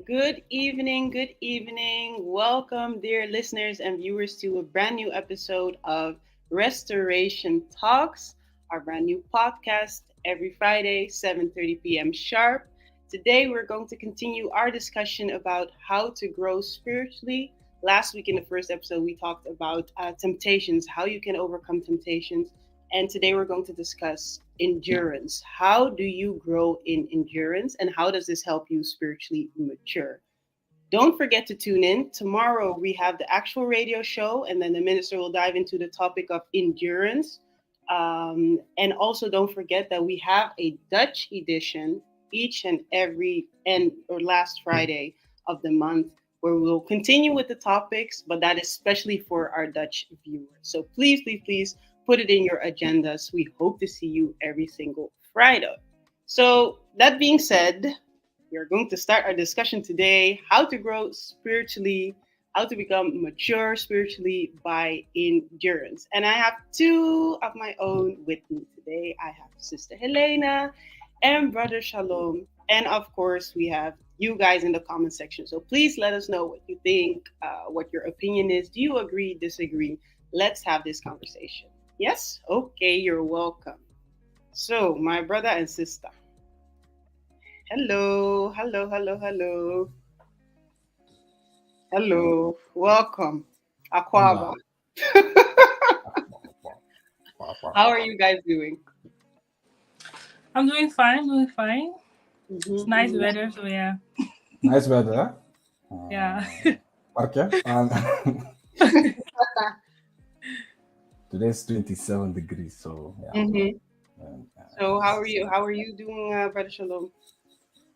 Good evening, good evening. Welcome, dear listeners and viewers, to a brand new episode of Restoration Talks, our brand new podcast every Friday, 7:30 p.m. sharp. Today, we're going to continue our discussion about how to grow spiritually. Last week, in the first episode, we talked about temptations, how you can overcome temptations. And today, we're going to discuss endurance. How do you grow in endurance, and how does this help you spiritually mature? Don't forget to tune in. Tomorrow we have the actual radio show, and then the minister will dive into the topic of endurance. And also, don't forget that we have a Dutch edition each and every and or last Friday of the month, where we'll continue with the topics, but that is especially for our Dutch viewers. So please, please, please put it in your agendas. We hope to see you every single Friday. So that being said, we are going to start our discussion today: how to grow spiritually, how to become mature spiritually by endurance. And I have two of my own with me today. I have Sister Helena and Brother Shalom. And of course, we have you guys in the comment section. So please let us know what you think, what your opinion is. Do you agree, disagree? Let's have this conversation. Yes? Okay, you're welcome. So, my brother and sister. Hello, hello, hello, hello, hello. Welcome, Aquaba. Hola. How are you guys doing? I'm doing fine, doing fine. It's nice Mm-hmm. weather, so yeah. Nice weather, huh? Yeah. Parkje. Today's 27 degrees, so yeah. Mm-hmm. So, how are It's you? How are you doing, Brother Shalom?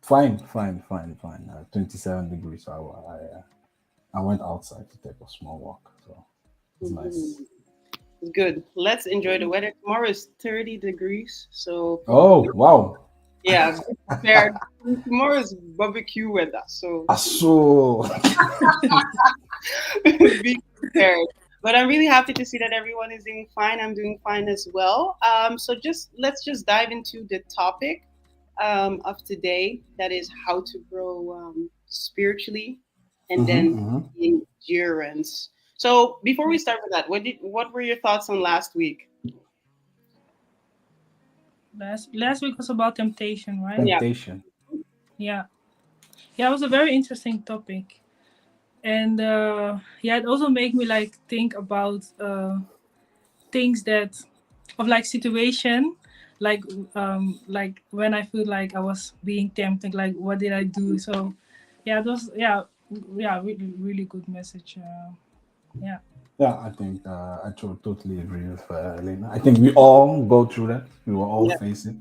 fine. 27 degrees. So I went outside to take a small walk, so it's nice. Mm-hmm. Good. Let's enjoy the weather. Tomorrow is 30 degrees, so Oh, wow. yeah, be prepared. Tomorrow is barbecue weather, so Aso. be prepared. But I'm really happy to see that everyone is doing fine. I'm doing fine as well. So just let's just dive into the topic of today. That is how to grow spiritually, and then Mm-hmm. endurance. So before we start with that, what were your thoughts on last week? Last week was about temptation, right? Yeah. Temptation. Yeah. Yeah, it was a very interesting topic. And yeah, it also made me like think about things that of like situation like when I feel like I was being tempted, like what did I do? So yeah, it was yeah, really really good message. Yeah. Yeah, I think totally agree with Elena. I think we all go through that. We will all Yeah. face it.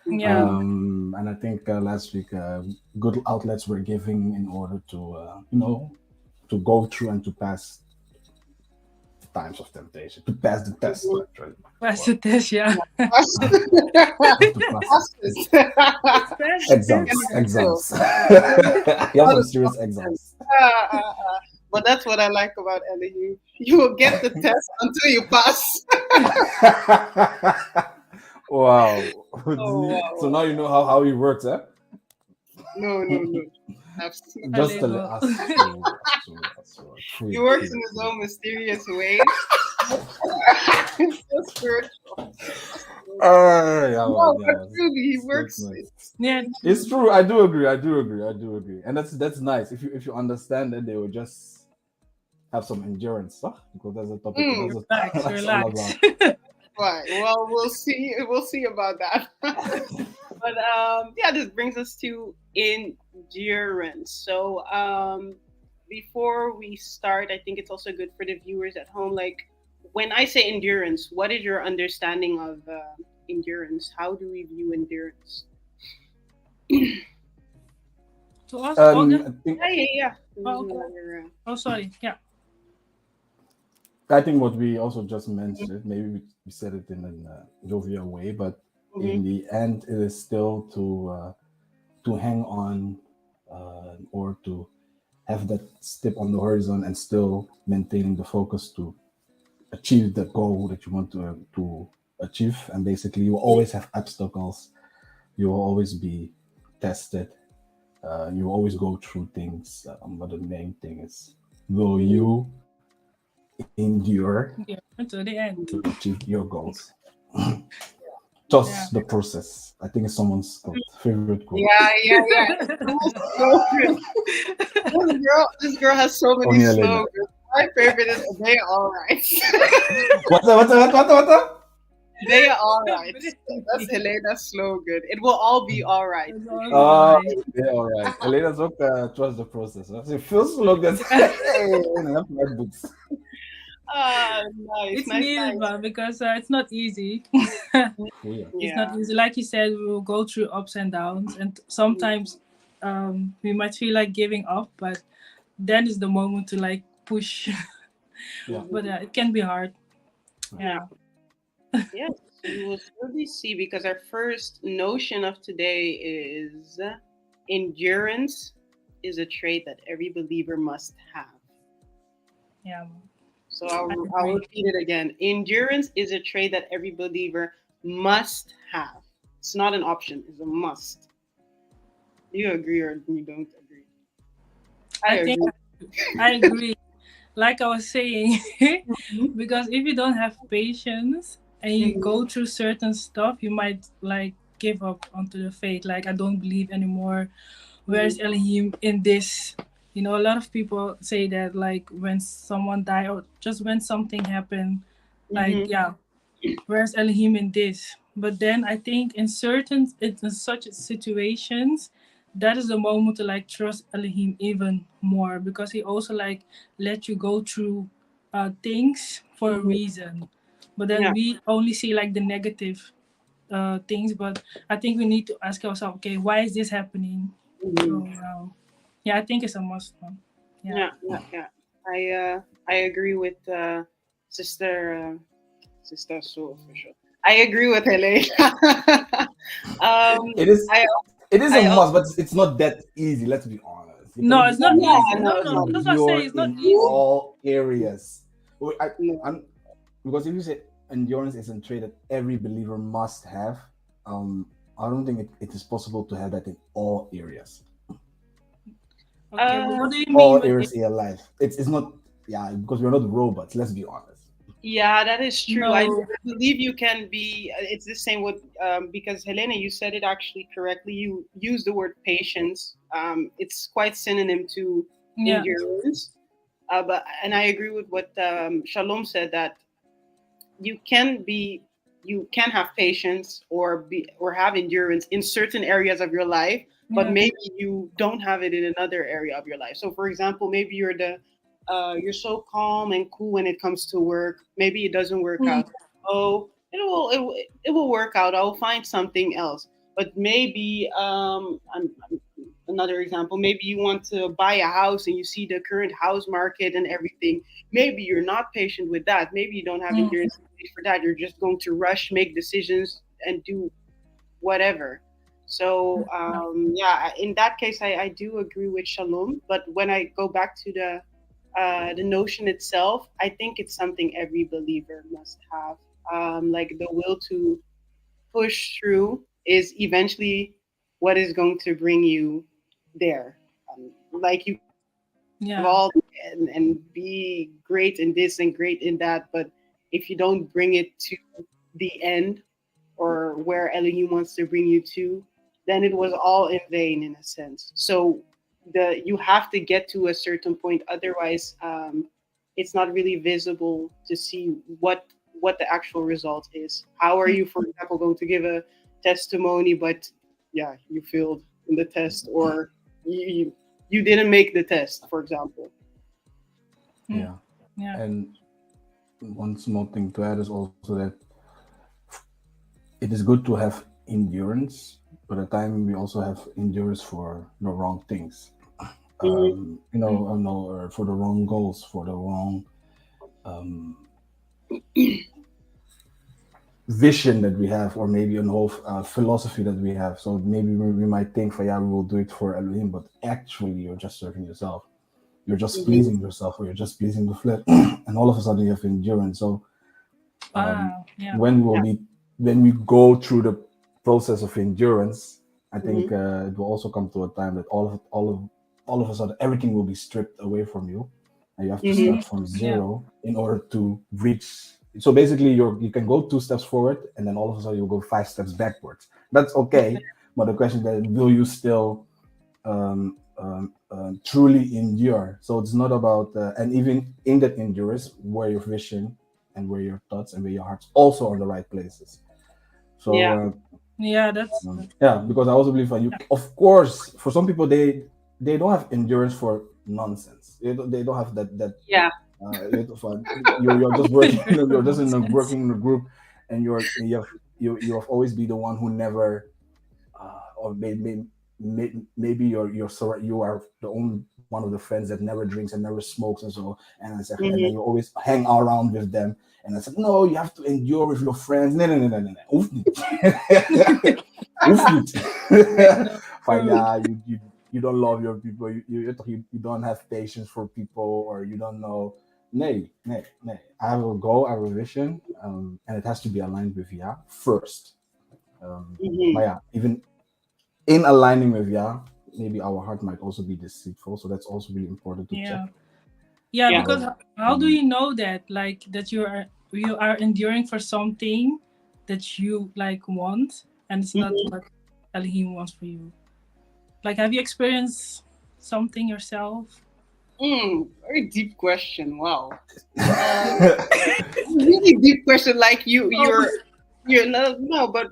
Yeah. And I think last week good outlets were giving in order to to go through and to pass the times of temptation, to pass the test Mhm. actually. Pass Well, the test, yeah. to pass Fastest. Pass the Get test, exams, yeah. it still. exams. Really, You have lot some of serious confidence. exams. But that's what I like about Ellie. You will get the test until you pass. Wow. Oh wow, So wow, now you know wow. how he works, eh? No, no, no. I've seen Just him. tell it Alebo. us. So He true, works in true, his true. own mysterious way. It's so spiritual. So spiritual. Yeah, man, No, but yeah, truly, he that's works. nice. It's Yeah. really It's true. true. I do agree, and that's nice. If you understand that, they will just have some endurance, huh? Because that's a topic. Mm, Relax, That's all relax. about. right. Well, we'll see. We'll see about that. But yeah, this brings us to endurance. So before we start, I think it's also good for the viewers at home. Like, when I say endurance, what is your understanding of endurance? How do we view endurance? To us, all the. I think Yeah, yeah, yeah. Oh, Mhm, okay. like your, Oh, sorry. Yeah. I think what we also just mentioned, maybe we said it in a jovial way, but mhm, in the end, it is still to hang on or to have that step on the horizon and still maintaining the focus to achieve the goal that you want to achieve. And basically, you will always have obstacles. You will always be tested. You always go through things, but the main thing is, will you endure Yeah, until the end. to achieve your goals? Yeah. Trust the process. I think it's someone's quote, favorite quote. Yeah, yeah, yeah. It's so good. This girl has so many Only Elena. slogans. My favorite is they all right. What? They are all right. That's Helena's slogan. It will all be all right. It's all Oh, right. yeah, all right. Elena's ook trust the process. Huh? Ze feels slogans. Hey, enough red books. Ah, nice, It's nice, needed, nice. but because it's not easy. Oh, yeah. It's Yeah. not easy. Like you said, we will go through ups and downs, and sometimes we might feel like giving up, but then is the moment to like push. Yeah. But it can be hard. Yeah. Yeah. Yes, we will surely see because our first notion of today is endurance is a trait that every believer must have. Yeah. So I I'll agree. repeat it again. Endurance is a trait that every believer must have. It's not an option, it's a must. Do you agree or you don't agree? I I think agree. I agree. Like I was saying, Mhm. because if you don't have patience and you Mhm. go through certain stuff, you might like give up onto the faith. Like I don't believe anymore. Where's Mhm. Elohim in this? You know, a lot of people say that like when someone die or just when something happened, like Mhm. yeah, where's Elohim in this? But then I think in such situations, that is the moment to like trust Elohim even more because he also like let you go through things for a Mhm. reason. But then Yeah. we only see like the negative things. But I think we need to ask ourselves, okay, why is this happening? So Mhm. yeah, I think it's a must. Yeah. Yeah. Yeah. Yeah. I agree with sister sister so for sure. I agree with Helene. um, It is. I It is a I must, but it's not that easy. Let's be honest. You No, cannot it's just not always easy. yeah, No, no, no, no, that's what I say. endure It's not in easy. all areas. Well, no. I'm because if you say endurance is a trait that every believer must have, I don't think it is possible to have that in all areas. Okay, but Uh, what do you mean All with areas of your life. It's not, yeah, because we're not robots. Let's be honest. yeah, that is true. I no? believe you can be. It's the same with because Helena, you said it actually correctly. You use the word patience. It's quite synonym to Yeah. endurance. But and I agree with what Shalom said that you can be you can have patience or have endurance in certain areas of your life, but Yeah. maybe you don't have it in another area of your life. So for example, maybe you're so calm and cool when it comes to work. Maybe it doesn't work Mm, out. Oh, it will work out. I'll find something else. But maybe another example, maybe you want to buy a house and you see the current house market and everything. Maybe you're not patient with that. Maybe you don't have mm, endurance for that. You're just going to rush, make decisions, and do whatever. So yeah. yeah, in that case, I do agree with Shalom. But when I go back to the notion itself, I think it's something every believer must have. Like the will to push through is eventually what is going to bring you there. Like you can have Yeah. all and be great in this and great in that, but if you don't bring it to the end or where Elohim wants to bring you to, then it was all in vain in a sense. So you have to get to a certain point, otherwise, it's not really visible to see what the actual result is. How are Mm, you, for example, going to give a testimony, but yeah, you failed in the test, or you didn't make the test, for example. mm, Yeah. yeah. And one small thing to add is also that it is good to have endurance, but at time we also have endurance for the wrong things. Hmm. Mm, No, or for the wrong goals, for the wrong um, vision that we have, or maybe a whole philosophy that we have. So maybe we might think, for, yeah, we will do it for Elohim, but actually you're just serving yourself. You're just Hmm. pleasing yourself, or you're just pleasing the flesh, and all of a sudden you have endurance. So um, wow. Yeah. when will Yeah. we when we go through the process of endurance, I think Mhm. it will also come to a time that all of a sudden everything will be stripped away from you, and you have to Mhm. start from Yeah. zero in order to reach. So basically, you can go 2 steps forward, and then all of a sudden you'll go 5 steps backwards. That's okay, but the question that will you still truly endure? So it's not about and even in that endurance, where your vision and where your thoughts and where your heart's also on the right places. So Yeah. Yeah, that's yeah, because I also believe you. Of course, for some people, they don't have endurance for nonsense. They don't have that. Yeah. You're just working. very You're just in a nonsense. working in a group, and you have always be the one who never or maybe you are the only one of the friends that never drinks and never smokes and so and then Mhm. you always hang around with them and I said no you have to endure with your friends no hoeft niet hoeft niet No, van true. yeah you don't love your people you don't have patience for people or you don't know nee I have a goal I have a vision and it has to be aligned with yeah first but Mhm. yeah even in aligning with yeah, maybe our heart might also be deceitful. So that's also really important to check. Yeah. Yeah, Yeah. because So how do you know that like that you are enduring for something that you like want and it's not Mhm. what Elohim wants for you? Like have you experienced something yourself? Very deep question. Wow. Um, really deep question. Like Oh, you're no, but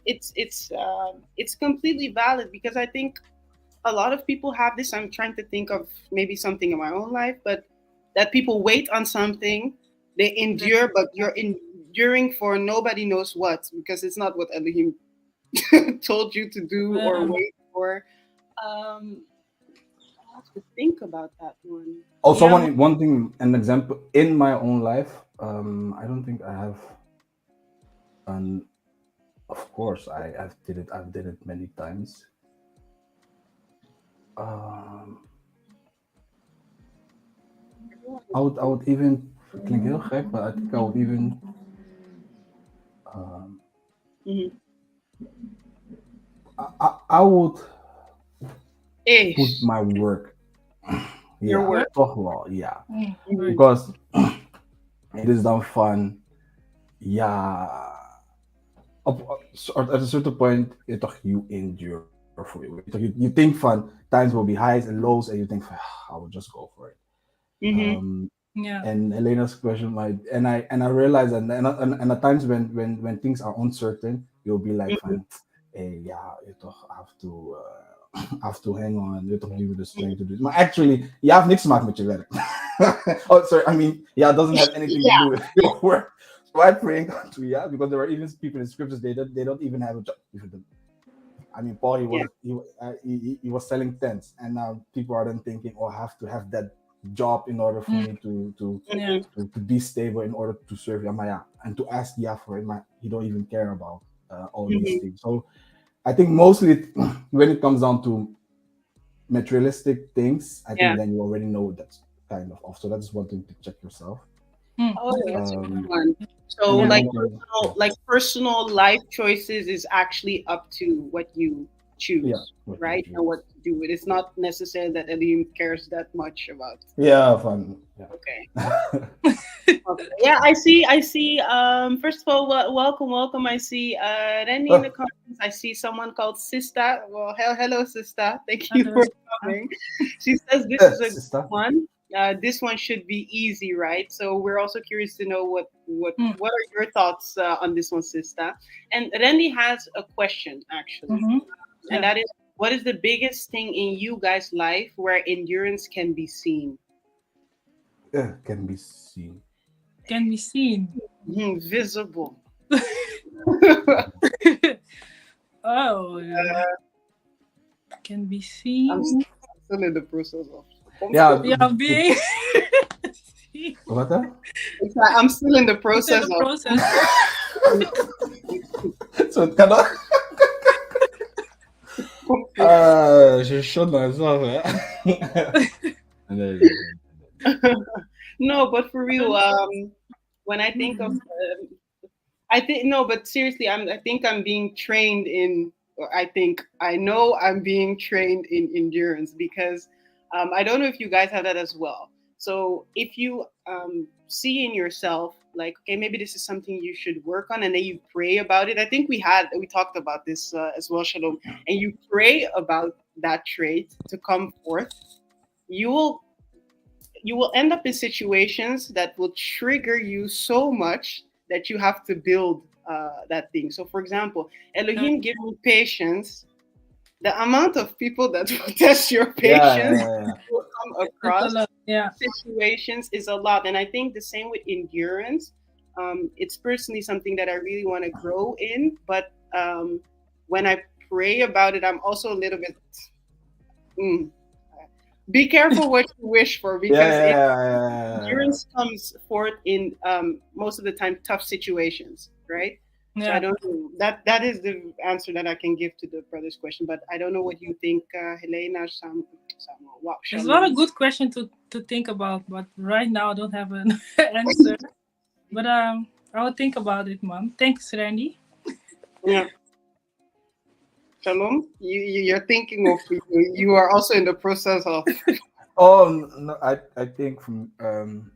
it's completely valid because I think a lot of people have this. I'm trying to think of maybe something in my own life, but that people wait on something, they endure, but you're enduring for nobody knows what because it's not what Elohim told you to do or yeah. wait for. Um, I have to think about that one. also Yeah, one thing, an example in my own life. I don't think I have an. Of course, I've did it. I've did it many times. Um, I would even klinkt heel gek, but I think I would even um, Mm-hmm. I would put Ish, my work. your Yeah, work. work. toch wel, yeah, Mm-hmm. Right. because it is done fun. Yeah, at a certain point, you endure for it. You think fun times will be highs and lows, and you think I will just go for it. Mm-hmm. Um, Yeah. and Elena's question might, and I realize and at times when things are uncertain, you'll be like, Mm-hmm. fine, hey, yeah, have to. Have to hang on, you give you the strength to do it. Maar actually, je hebt niks te maken met je werk. Oh, sorry, I mean, yeah, it doesn't have anything to Yeah. do with your work. So I pray to yeah, because there are even people in scriptures they don't even have a job. I mean, Paul Yeah. he was selling tents, and now people are then thinking, oh, I have to have that job in order for Mm, me to yeah. Mm-hmm. to be stable in order to serve Yamaya and to ask Yah for it. He don't even care about all these Mm-hmm. things. So I think mostly when it comes down to materialistic things, I Yeah. think then you already know that's kind of off. So that's one thing to check yourself. Oh, Okay. that's a good Um, one. So and then Yeah. like one thing, yeah, personal life choices is actually up to what you yeah, choose, what you right? And choose. what to do. It is not necessary that Elohim cares that much about. Yeah, fun. Okay. Yeah. Okay. Yeah, I see. I see. First of all, welcome, welcome. I see Rennie in the Oh, comments. I see someone called Sista. Well, hello, Sista. Thank you Hello. for coming. She says this is a good sister. one. This one should be easy, right? So we're also curious to know Mm, what are your thoughts on this one, Sista? And Rennie has a question actually, mm-hmm. and Yeah. that is, what is the biggest thing in you guys' life where endurance can be seen? Can be seen. Can be seen. Visible. Oh, can be I'm seen. still in the process of. Yeah, Yeah, being seen. what? Huh? It's like I'm still in the It's in process the of. process. So it kind of. She showed myself. And then, No, but for real, when I think of, Mhm. I think no, but seriously, I think I'm being trained in. I think I know I'm being trained in endurance because I don't know if you guys have that as well. So if you see in yourself like, okay, maybe this is something you should work on, and then you pray about it. I think we talked about this as well, Shalom. And you pray about that trait to come forth. You will you will end up in situations that will trigger you so much that you have to build that thing. So, for example, Yeah, Elohim give me patience. The amount of people that will test your Yeah, patience yeah. will come that's a across lot. Yeah. situations is a lot. And I think the same with endurance. It's personally something that I really want to grow in. But when I pray about it, I'm also a little bit. Mm, be careful what you wish for Yeah, because yeah, yeah, yeah. endurance comes forth in most of the time tough situations, right? So I Yeah. don't know. That is the answer that I can give to the brother's question. But I don't know what you think, Helena, Samuel. Wow, It's not a Shalom. good question to think about, but right now I don't have an answer. But I will think about it, mom. Thanks, Randy. Yeah, Shalom. You're thinking of you are also in the process of. Oh no, I think from um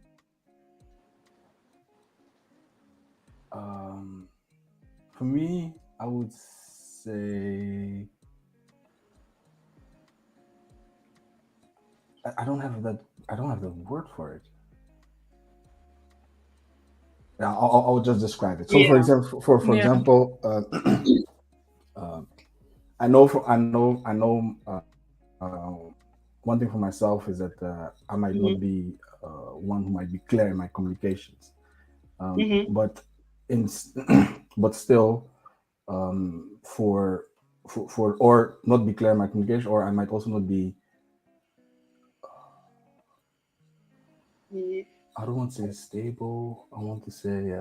for me, I would say I don't have that. I don't have the word for it. Yeah, I'll just describe it. So, for Yeah. example, for Yeah. example, uh, one thing for myself is that I might not Mhm. be one who might be clear in my communications, Mhm. but in but still for or not be clear in my communication, or I might also not be. Yeah. I don't want to say stable. I want to say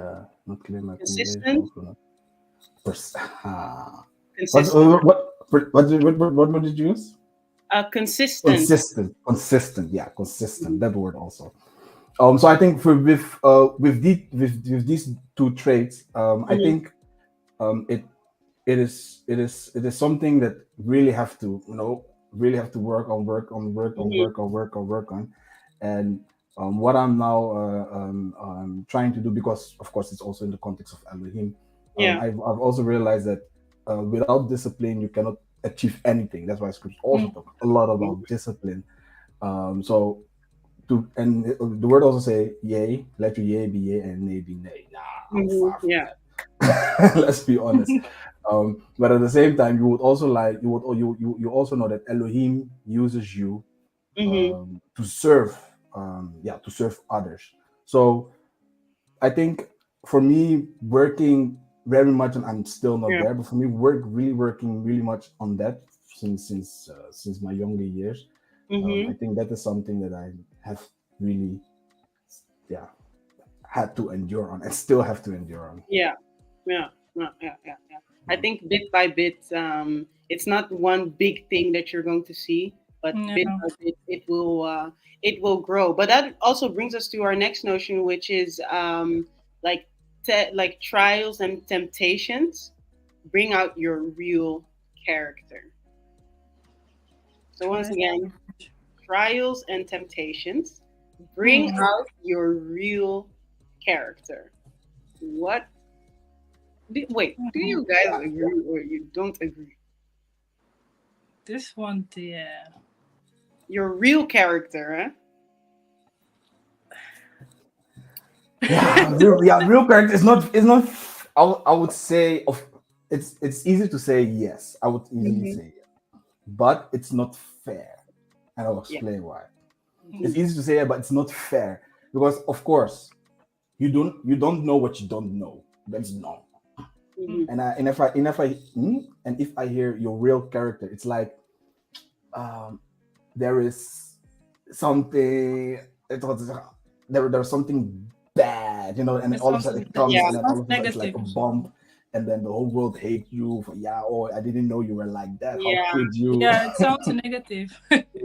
not clear in my communication. Consistent. Also not. Pers- What's Consistent. what did you use? Consistent. Consistent. Yeah, consistent. That word also. So I think for with these two traits, I Mhm. think it is something that really have to really have to Mhm. work on, and what I'm now trying to do, because of course it's also in the context of Elohim. Yeah. I've also realized that without discipline you cannot achieve anything. That's why scripts also Mm. talk a lot about discipline. So to and the word also say yea, let your yea be yea and nay be nay. Nah, I'm Mhm. far from Yeah. that. Let's be honest. But at the same time, you would also like you also know that Elohim uses you Mhm. to serve, to serve others. So I think for me, working very much, and I'm still not Yeah. there, but for me, working really much on that since my younger years. I Mhm. think that is something that I have really, yeah, had to endure on and still have to endure on. Yeah. Yeah. Yeah. Yeah. Yeah. Yeah. I Mhm. think bit by bit, it's not one big thing that you're going to see, but bit Yeah. by bit, it will grow. But that also brings us to our next notion, which is like like trials and temptations bring out your real character. So once Try. again, trials and temptations bring Hmm. out your real character. What wait, do Mhm. you guys agree or you don't agree? This one, yeah. Your real character, huh? Real character is not I would say of it's easy to say yes. I would easily Mm-hmm. say yes, but it's not fair, and I'll Yeah. explain why. Mm-hmm. It's easy to say it, but it's not fair because of course you don't know what you don't know. That's normal. Mm-hmm. And if I hear your real character, it's like um there is something there's something bad, and then It's all of a sudden something it that comes, Yeah. and then all sounds of a sudden it's like negative a or something. bump, and then the whole world hates you for, yeah, oh, I didn't know you were like that, how Yeah. could you? Yeah, it sounds negative.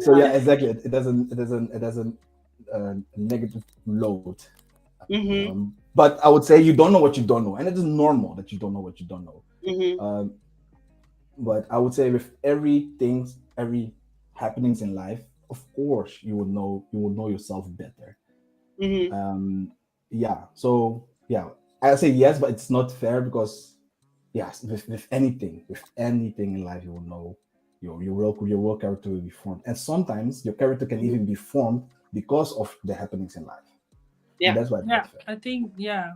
So Yeah. yeah, exactly, it doesn't negative load. Mm-hmm. But I would say you don't know what you don't know, and it is normal that you don't know what you don't know. Mm-hmm. um, But I would say with everything, every happenings in life, of course you will know yourself better. Mm-hmm. Um, yeah. So yeah, I say yes, but it's not fair because yes, with anything in life, you will know your real character will be formed, and sometimes your character can Mm-hmm. even be formed because of the happenings in life, and Yeah. that's why it's Yeah, not fair. I think, yeah,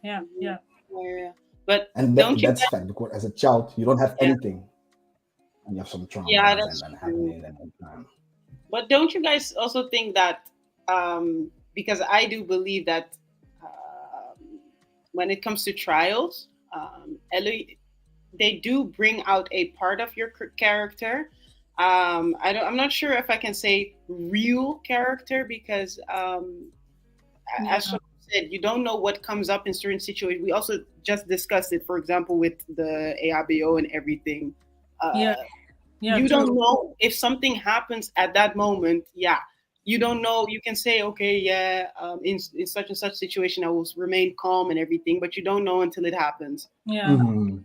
yeah, Mhm. yeah, Yeah, yeah. But And don't you that's guys? fact because as a child you don't have Yeah, anything, and you have some yeah, traumas that's and true. happening and But don't you guys also think that, because I do believe that, when it comes to trials, they do bring out a part of your character. I'm not sure if I can say real character because, as yeah, Shok said, you don't know what comes up in certain situations. We also just discussed it, for example, with the ARBO and everything. yeah, Uh, yeah, you don't true. know if something happens at that moment. Yeah, you don't know. You can say, okay, yeah, in such and such situation, I will remain calm and everything, but you don't know until it happens. Yeah, mm-hmm.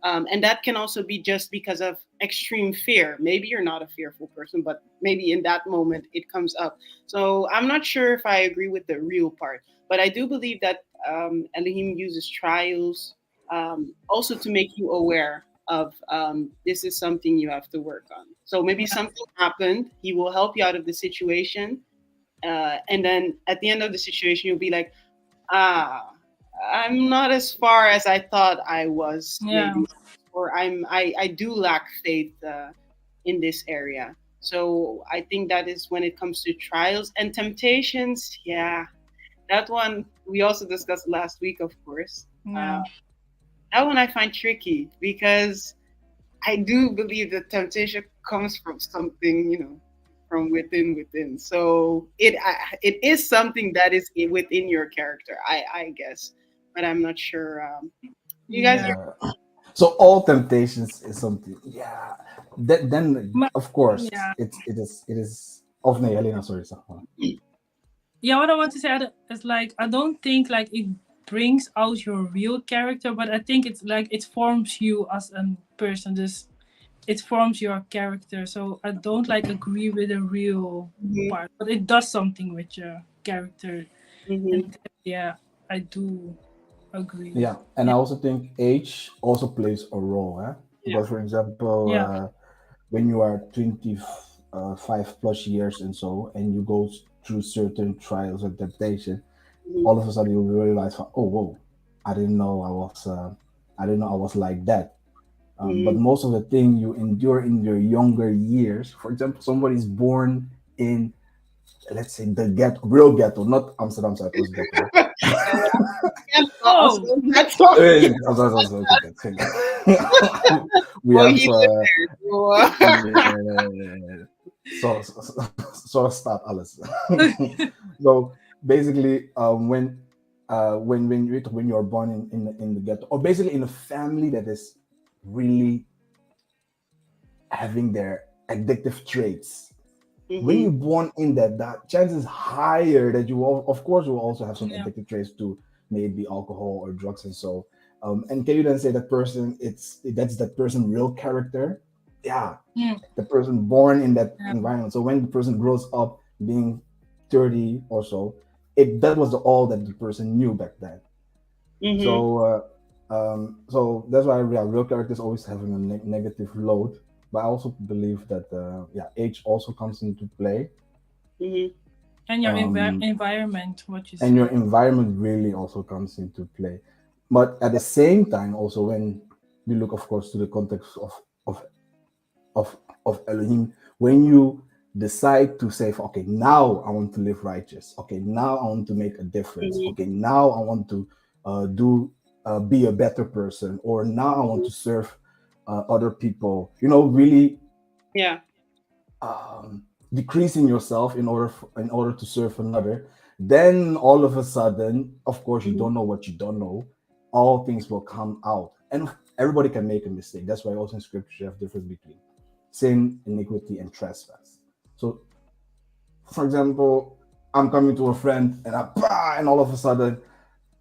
And that can also be just because of extreme fear. Maybe you're not a fearful person, but maybe in that moment it comes up. So I'm not sure if I agree with the real part, but I do believe that, Elohim uses trials, also to make you aware of, this is something you have to work on. So maybe yeah, something happened, he will help you out of the situation, and then at the end of the situation, you'll be like, ah, I'm not as far as I thought I was, yeah, maybe, or I do lack faith, in this area. So I think that is when it comes to trials and temptations. Yeah, that one we also discussed last week, of course. yeah, That one I find tricky because I do believe that temptation comes from something, from within. So it is something that is within your character, I guess, but I'm not sure. You guys yeah. are. Yeah. So all temptations is something. Yeah. That then Ma- of course yeah, it is. Of nee, Helena, sorry, Sahwa. yeah. What I want to say is like I don't think like it brings out your real character, but I think it's like it forms you as a person. This it forms your character. So I don't like agree with the real Mhm, part, but it does something with your character. mhm. And yeah, I do agree. Yeah, and I Yeah, also think age also plays a role, eh? Yeah. Because for example, yeah, when you are 25 plus years and so, and you go through certain trials and temptation, Mhm, all of a sudden you realize, oh whoa, I didn't know I didn't know I was like that. But mhm, most of the thing you endure in your younger years, for example, somebody's born in, let's say, the ghetto, real ghetto, not Amsterdam Zuidoost ghetto. yeah, oh, also, that's all. Yeah. Okay, we Oh, have he lived there. So, yeah, so start alles. So basically, when you're born in the ghetto, or basically in a family that is really having their addictive traits, when mhm, you're born in that chances higher that you will, of course, you will also have some yeah, addictive traits to maybe alcohol or drugs and so. And can you then say that person? That's that person real character? Yeah, mm, the person born in that yeah, environment. So when the person grows up being 30 or so, it that was all that the person knew back then. mhm, So that's why real characters always having a negative load. But I also believe that age also comes into play, and your um, environment, what you and your said. environment really also comes into play. But at the same time, also when you look, of course, to the context of of of Elohim, when you decide to say, okay, now I want to live righteous. Okay, now I want to make a difference. mhm, Okay, now I want to do be a better person, or now I want mhm. to serve other people. Really Yeah. decreasing yourself in order to serve another. Then all of a sudden, of course, you Mhm, don't know what you don't know. All things will come out, and everybody can make a mistake. That's why also in scripture you have difference between sin, iniquity, and trespass. So, for example, I'm coming to a friend and and all of a sudden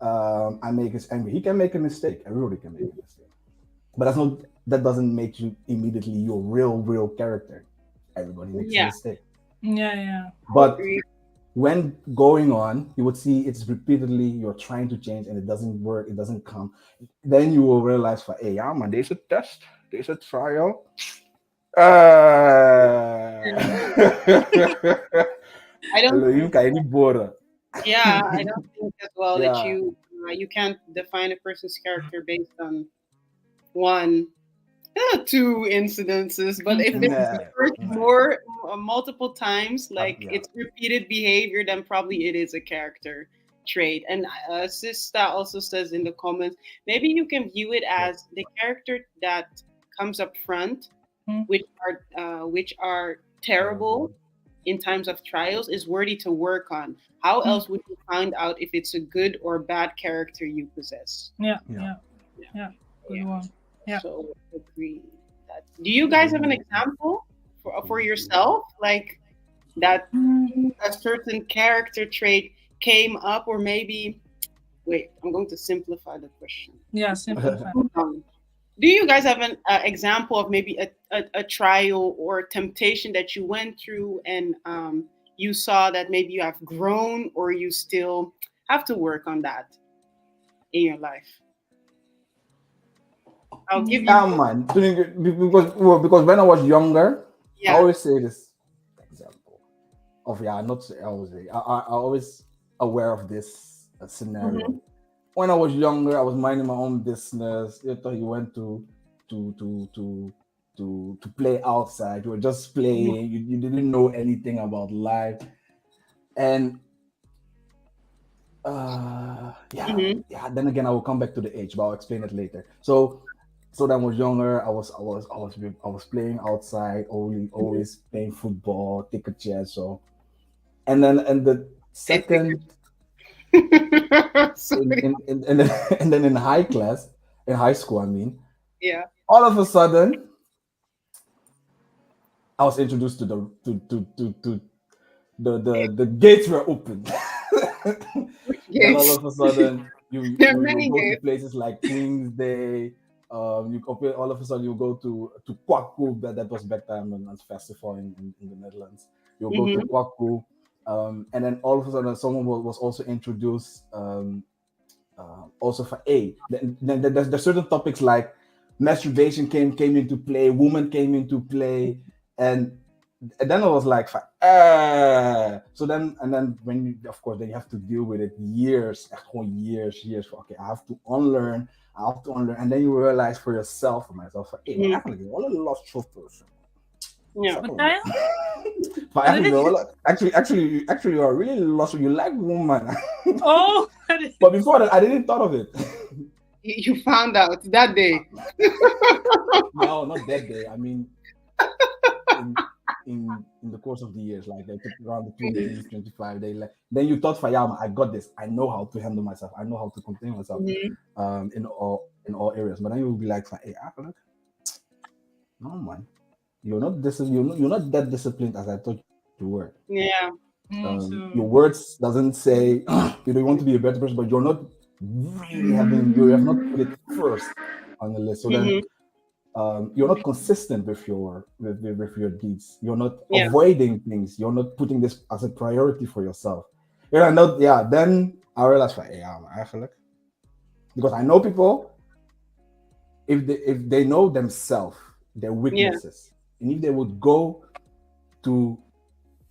I make us angry. He can make a mistake. Everybody can make a mistake. but that doesn't make you immediately your real character. Everybody makes a Yeah, mistake. Yeah, yeah. I But agree. when going on, you would see it's repeatedly you're trying to change and it doesn't work, it doesn't come. Then you will realize, hey, yeah, man, deze test, deze trial. I don't. Elohim kan je niet boren. Yeah, I don't think as well that Yeah, you can't define a person's character based on one, two incidences. But if it Incidents. nah, occurs nah. more multiple times, like Yeah, it's repeated behavior, then probably it is a character trait. And Sista also says in the comments, maybe you can view it yeah, as the character that comes up front, Mm. which are terrible um, in times of trials is worthy to work on. How Mm. else would you find out if it's a good or bad character you possess? Yeah, yeah. yeah, yeah. Good Yeah. one. Yeah. So agree. That. Do you guys have an example for yourself, like that Mm. a certain character trait came up, or maybe? Wait, I'm going to simplify the question. Yeah, simplify. Do you guys have an example of maybe a trial or temptation that you went through and you saw that maybe you have grown or you still have to work on that in your life? I'll give you, Yeah, man. Because when I was younger, I yeah. always say this example of yeah, not I always say I always aware of this scenario. Hmm. When I was younger, I was minding my own business. You thought you went to to to to play outside. You were just playing. You didn't know anything about life. And yeah, Hmm. yeah. Then again, I will come back to the age, but I'll explain it later. So when I was younger, I was playing outside, always playing football, ticket chess. So and the I think. second Sorry. and then and then in high school, I mean, Yeah. all of a sudden, I was introduced to the gates were open. Then all Gates. of a sudden, There are many you go to gates. places like King's Day. All of a sudden you go to Kwaku. That was back then when it's festival in the Netherlands. You'll go to Hmm. Kwaku, and then all of a sudden someone was also introduced. Also for then there's certain topics like masturbation came into play, woman came into play, and then I was like, so then and then when you, of course then you have to deal with it years, echt gewoon years. Okay, I have to unlearn, and then you realize for yourself, for myself, hey, maar Hmm. eigenlijk ben je wel een lustful person. Yeah. Wat zei je? Maar Wat eigenlijk is ben je it? wel, actually, you are really lustful. You like woman. Oh, But before that, I didn't thought of it. You found out that day. No, not that day. I mean, in in the course of the years, like they took around the 20s, 25, they like then you thought Fayama, I got this. I know how to handle myself. I know how to contain myself Mhm. in all areas. But then you will be like, hey, look, no man, you're not that disciplined as I thought you were. Yeah. Your so words doesn't say you don't want to be a better person, but you're not really you have not put it first on the list. So then Hmm. you're not consistent with your deeds. You're not Yeah. avoiding things. You're not putting this as a priority for yourself. Yeah, not yeah. Then I realized, like, yeah, eigenlijk, because I know people if they know themselves, their Yeah. weaknesses, and if they would go to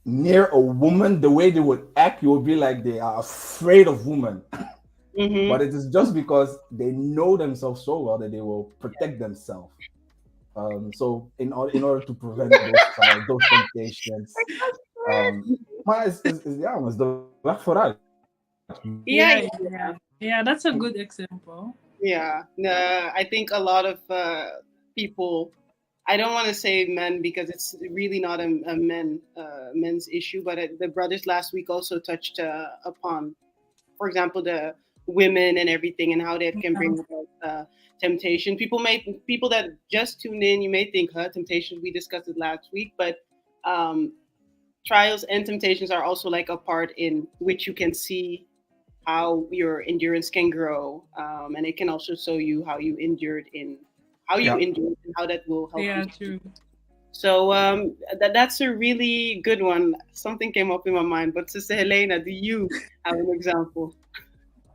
near a woman, the way they would act, you would be like they are afraid of women. Hmm. But it is just because they know themselves so well that they will protect themselves. So in order to prevent those trials, those temptations, maar is ja, maar is de weg vooruit. Yeah. yeah, Yeah. yeah, yeah. That's a good example. Yeah. I think a lot of people. I don't want to say men because it's really not a men's issue, but the brothers last week also touched upon, for example, the women and everything and how that can Yeah. bring about temptation. People that just tuned in, you may think, huh, temptation. We discussed it last week, but um, trials and temptations are also like a part in which you can see how your endurance can grow, and it can also show you how you endured in how you Yeah. endure it and how that will help you. Yeah, true. So that's a really good one. Something came up in my mind. But Sister Helena, do you have an example?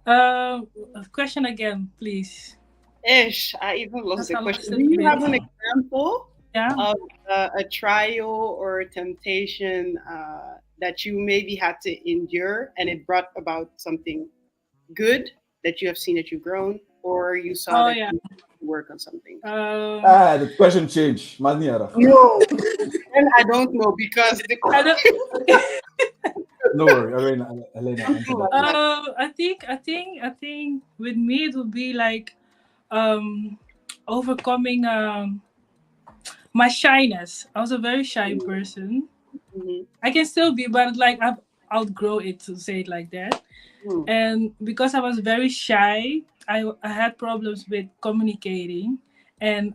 Uh, Question again, please. Ish, I even lost Because the I question. lost Do it a you bit. have an example Yeah. of a trial or temptation that you maybe had to endure and it brought about something good that you have seen that you've grown, or you saw Oh that yeah. you work on something? The question changed. Maniara. No, and I don't know because the I don't. No worry, Elena, answer something that like question. that. I think with me it would be like um overcoming my shyness. I was a very shy person. Mm-hmm. I can still be, but like I've outgrow it, to say it like that. And because I was very shy, I had problems with communicating, and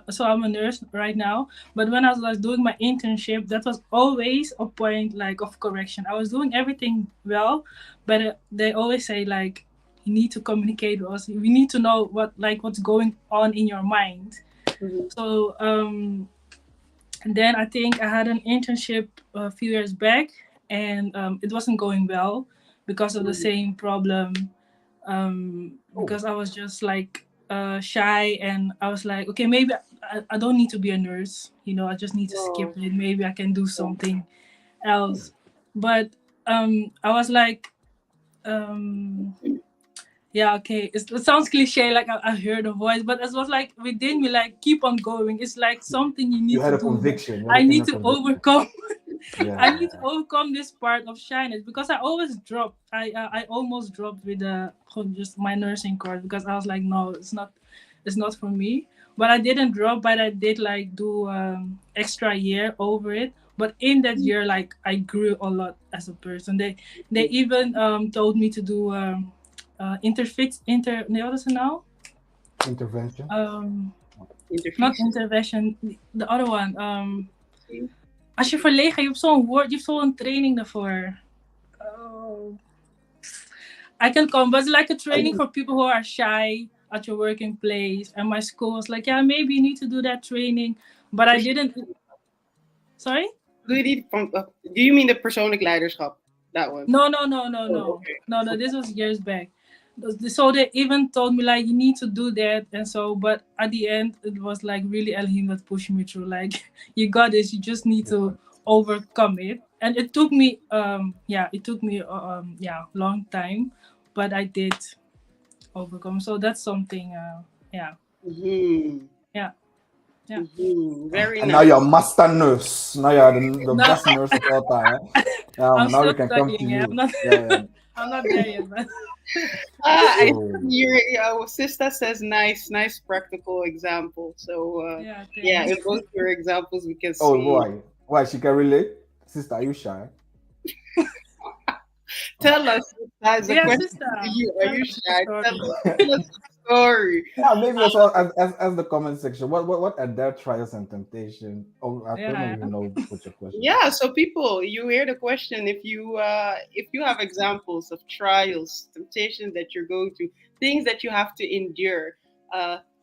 so I'm a nurse right now. But when I was like doing my internship, that was always a point like of correction. I was doing everything well, but they always say like you need to communicate with us. We need to know what's going on in your mind. Mm-hmm. So and then I think I had an internship a few years back, and it wasn't going well because of the same problem. Oh, Because I was just like shy, and I was like, okay, maybe I don't need to be a nurse. I just need to skip Oh, it. Maybe I can do something else. But I was like, um, yeah, okay. It sounds cliche, like I heard a voice, but it was like within me, like keep on going. It's like something you you need to had a do. conviction. You had I an need inner to conviction. overcome. I Yeah. need to overcome this part of shyness because I always dropped. I almost dropped with just my nursing course because I was like, no, it's not for me. But I didn't drop, but I did like do extra year over it. But in that year, like I grew a lot as a person. They even told me to do no, what is it now? Intervention. Um, Not interface. intervention. The other one. Als je verlegen, je hebt zo'n woord, je hebt zo'n training daarvoor. Oh. I can come, but it's like a training for people who are shy at your working place. And my school was like, yeah, maybe you need to do that training. But I didn't. Sorry? Doe je die van, do you mean the persoonlijk leiderschap? That one. No, no, no, no, Oh, no. okay. No, this was years back. So they even told me like you need to do that, and so but at the end it was like really Elohim that pushed me through. Like you got this, you just need to overcome it. And it took me long time, but I did overcome. So that's something yeah. Mm-hmm. Yeah. Yeah. Mm-hmm. Very And now nice. you're master nurse. Now you're the No, best nurse of all time. Eh? I'm Now still we can come to studying. Yeah, you. Yeah. I'm not there yet, but I So your sister says nice practical example. So yeah, yeah, thanks. in both your examples we can oh see. why? Why she can relate? Sister, are you shy? Tell us, that's a Yeah, question sister, to you. Are tell you us your shy? Tell story. us, tell us a story. Yeah, maybe also as the comment section. What are their trials and temptation? Oh, I don't Yeah. even know what your question is. Yeah, so people, you hear the question. If you have examples of trials, temptations that you're going through, things that you have to endure,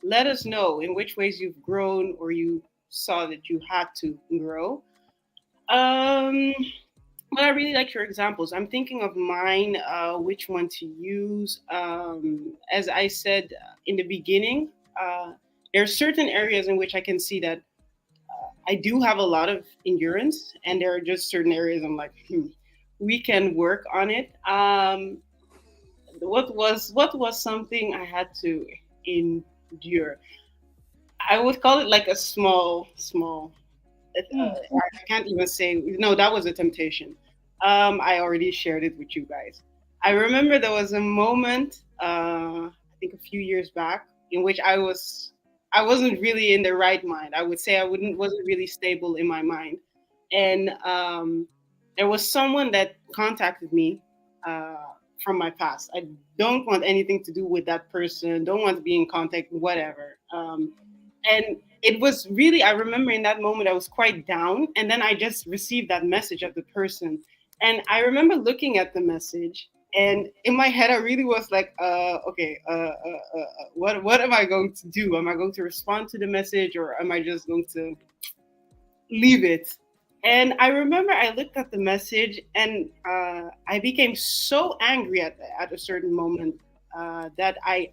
let us know in which ways you've grown or you saw that you had to grow. Um, but I really like your examples. I'm thinking of mine, which one to use. As I said in the beginning, there are certain areas in which I can see that I do have a lot of endurance, and there are just certain areas I'm like, we can work on it. What was something I had to endure? I would call it like a small. Hmm. I can't even say no. That was a temptation. I already shared it with you guys. I remember there was a moment, I think a few years back, in which I wasn't really in the right mind. I would say I wouldn't wasn't really stable in my mind, and there was someone that contacted me uh, from my past. I don't want anything to do with that person. Don't want to be in contact, whatever. And it was really, I remember in that moment I was quite down, and then I just received that message of the person, and I remember looking at the message, And in my head, I really was like, okay, what am I going to do? Am I going to respond to the message, or am I just going to leave it? And I remember I looked at the message, and I became so angry at a certain moment that I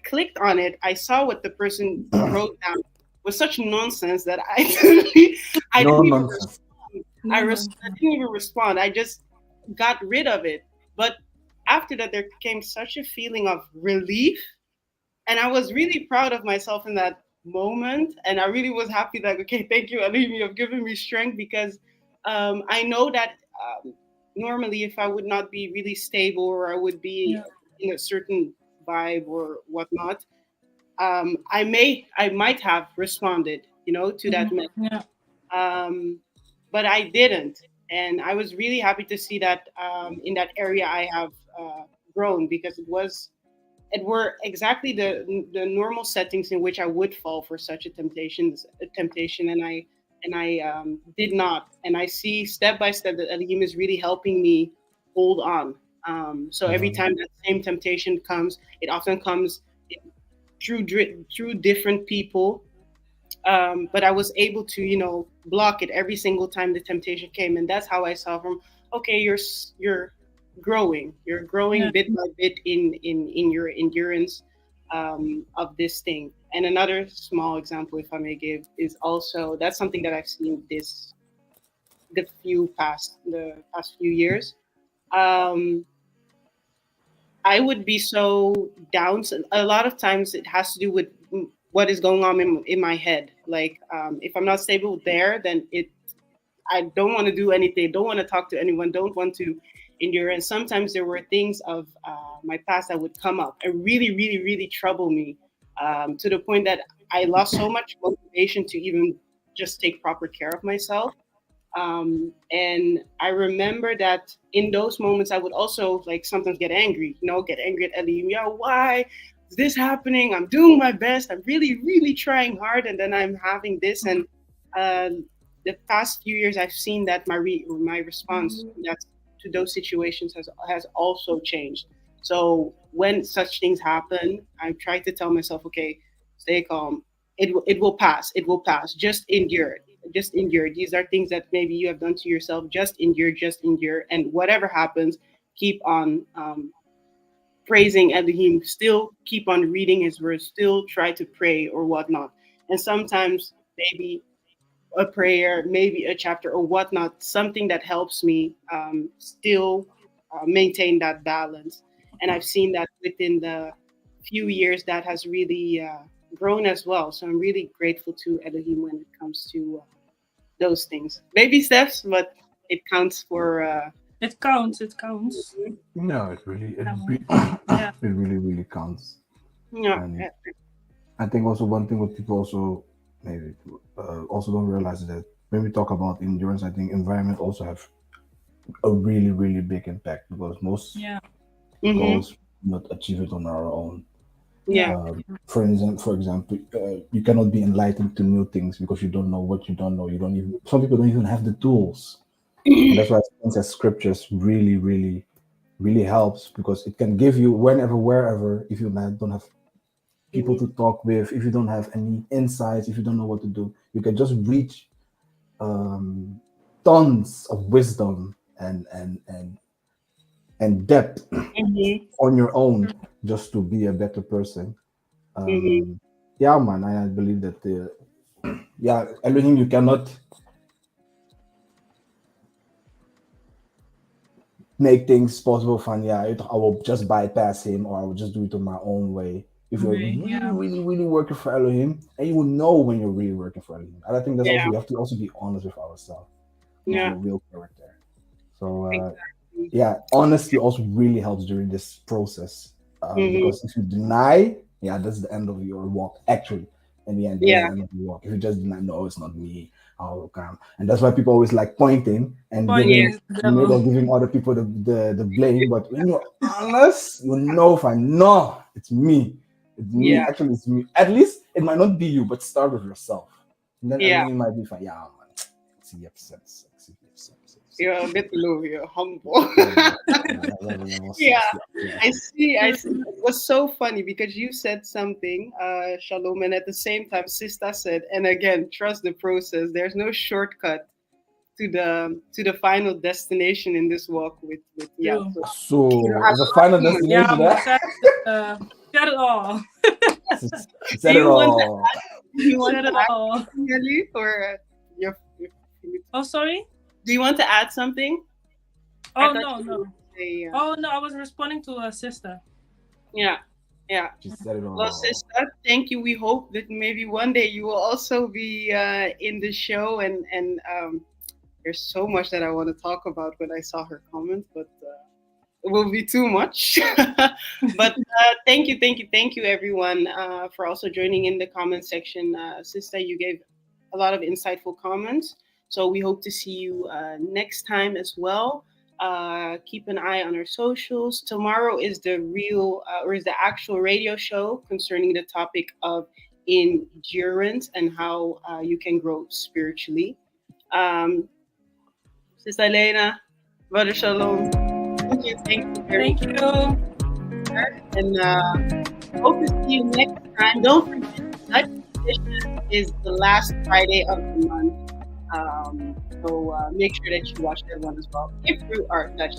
clicked on it. I saw what the person wrote down was such nonsense that I No didn't even nonsense. respond. No, no. I didn't even respond. I just got rid of it. But after that, there came such a feeling of relief, and I was really proud of myself in that moment. And I really was happy that, okay, thank you, Elohim, you have given me strength, because I know that normally if I would not be really stable, or I would be Yeah. in a certain vibe or whatnot, I might have responded, to that Mhm. message. Yeah. Um, but I didn't. And I was really happy to see that in that area I have grown, because it were exactly the normal settings in which I would fall for such a temptation, and I did not. And I see step by step that Elohim is really helping me hold on. So every Mhm. time that same temptation comes, it often comes through different people. But I was able to, block it every single time the temptation came, and that's how I saw from, okay, you're growing, Yeah. bit by bit in your endurance of this thing. And another small example, if I may give, is also that's something that I've seen the past few years. Um, I would be so down. So a lot of times it has to do with what is going on in my head. Like, if I'm not stable there, then I don't want to do anything, don't want to talk to anyone, don't want to endure. And sometimes there were things of my past that would come up and really, really, really trouble me, to the point that I lost so much motivation to even just take proper care of myself. And I remember that in those moments, I would also like sometimes get angry, get angry at Ellie. Yeah, why is this happening? I'm doing my best. I'm really, really trying hard. And then I'm having this. And uh, the past few years, I've seen that my response to those situations has also changed. So when such things happen, I try to tell myself, okay, stay calm. It will pass. It will pass. Just endure it. Just endure. These are things that maybe you have done to yourself. Just endure. Just endure. And whatever happens, keep on praising Elohim. Still keep on reading His word. Still try to pray or whatnot. And sometimes maybe a prayer, maybe a chapter or whatnot, something that helps me still maintain that balance. And I've seen that within the few years that has really grown as well. So I'm really grateful to Elohim when it comes to those things. Baby steps, but it counts for. It counts. It counts. No, it really, it, Yeah. re- Yeah. it really, really counts. Yeah, And I think also one thing what people also maybe also don't realize is that when we talk about endurance, I think environment also have a really, really big impact because most Yeah. mm-hmm. goals not achieve it on our own. Yeah. Yeah. For example, you cannot be enlightened to new things because you don't know what you don't know. You don't even. Some people don't even have the tools, and that's why things as scriptures really, really, really helps because it can give you whenever, wherever. If you don't have people Mm-hmm. to talk with, if you don't have any insights, if you don't know what to do, you can just reach um, tons of wisdom and depth Mm-hmm. on your own just to be a better person. Mm-hmm. Um, yeah, man, I believe that yeah, Elohim, you cannot make things possible. Fun, yeah, I will just bypass him or I will just do it on my own way. If you're Okay. really, Yeah. really, really working for Elohim, and you will know when you're really working for Elohim. And I think that's also Yeah. we have to also be honest with ourselves, with Yeah. Yeah. your real character. So Exactly. yeah, honesty also really helps during this process Mm-hmm. because if you deny, yeah, that's the end of your walk. Actually, in the end, that's the Yeah. end of your walk. If you just deny, no, it's not me. Oh, come, and that's why people always like pointing and Yeah. giving Pointing at the maybe devil. giving other people the blame. But when you're honest, you know, if I know it's me, it's me. Yeah. Actually, it's me. At least it might not be you, but start with yourself. And then Yeah. everything might be fine. Yeah, man. See, You're a bit low. You're humble. Yeah, I see. I see. It was so funny because you said something, Shalom, and at the same time, Sister said, and again, trust the process. There's no shortcut to the final destination in this walk with yeah. True. So the final Yeah, destination, said it all. said Do it you want to all. do you want Said to it add all. something, Ellie, or Oh, sorry. do you want to add something? Oh thought no, you no. would say, Oh no, I was responding to a sister. yeah, yeah. She said it all. Well, sister, thank you. We hope that maybe one day you will also be in the show, and there's so much that I want to talk about when I saw her comment, but it will be too much. But thank you, everyone, for also joining in the comment section. Sister, you gave a lot of insightful comments, so we hope to see you next time as well. Keep an eye on our socials. Tomorrow is the actual radio show concerning the topic of endurance and how you can grow spiritually. Sister Elena, Brother Shalom, thank you very Thank much. you. And hope to see you next time. Don't forget, Dutch Edition is the last Friday of the month. So make sure that you watch that one as well if you are Dutch.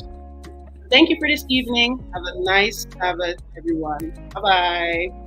Thank you for this evening. Have a nice Sabbath, everyone. Bye bye.